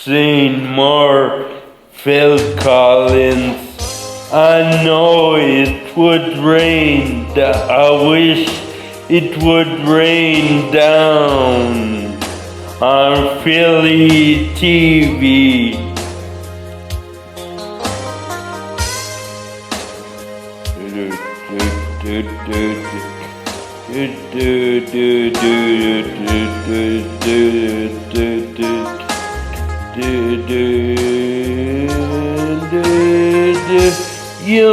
seen more Phil Collins. I know it would rain. I wish it would rain down on Philly TV. You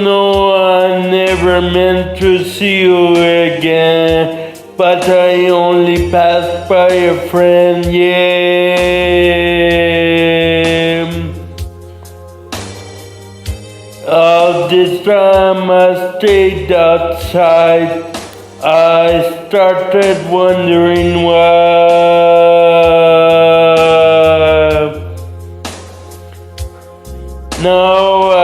know I never meant to see you again, but I only passed by a friend, yeah. All this time I stayed outside. I started wondering why. Now I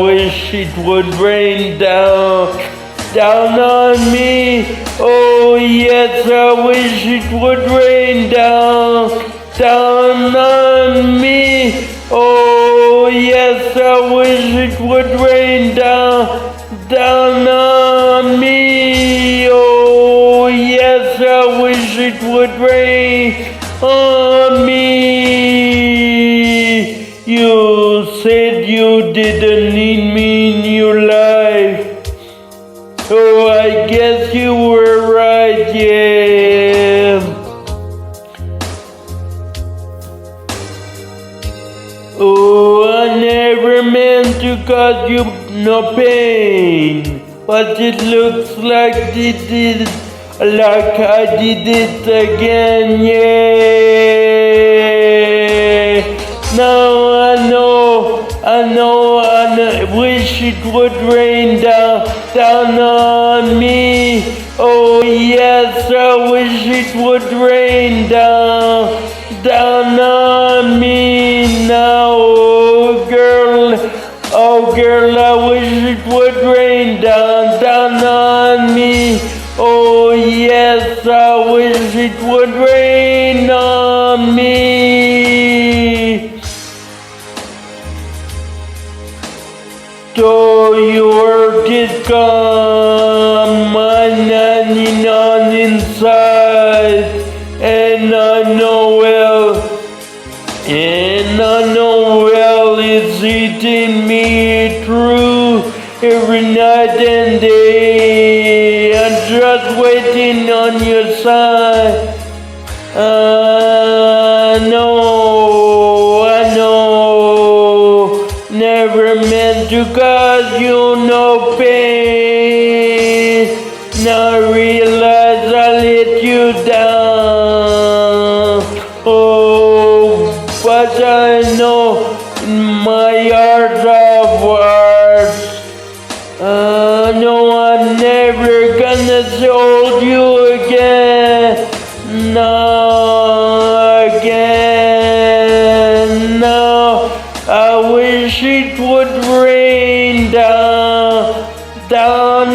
wish it would rain down on me. Oh yes, I wish it would rain down on me. Oh yes, I wish it would rain down on me. Oh yes, I wish it would rain on me. You said you didn't need me in your life. Oh, I guess you were right, yeah. Oh, I never meant to cause you no pain, but it looks like I did it again, yeah. Now I know, I wish it would rain down on me. Oh yes, I wish it would rain down on me now. Oh girl, I wish it would rain down on me. Oh yes, I wish it would rain on me. So your kids come on inside, and I know well it's eating me through every night and day. I'm just waiting on your sign. I know, never meant to cause you no pain. Now I realize I let you down. Oh, but I know in my heart of hearts, no, I'm never gonna hold you again. No, again. No, I wish it would rain down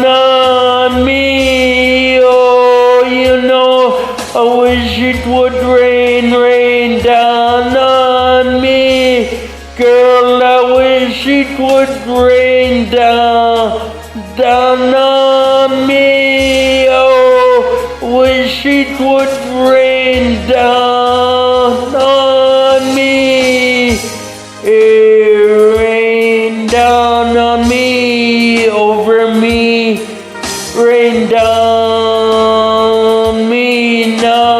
on me. Oh, you know, I wish it would rain down on me. Girl, I wish it would rain down on me. Oh, wish it would rain down on me. Rain down on me, over me. Rain down me now.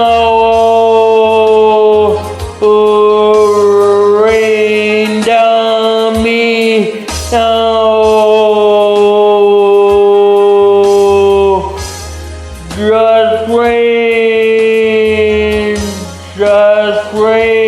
Oh, rain down me now. Just rain,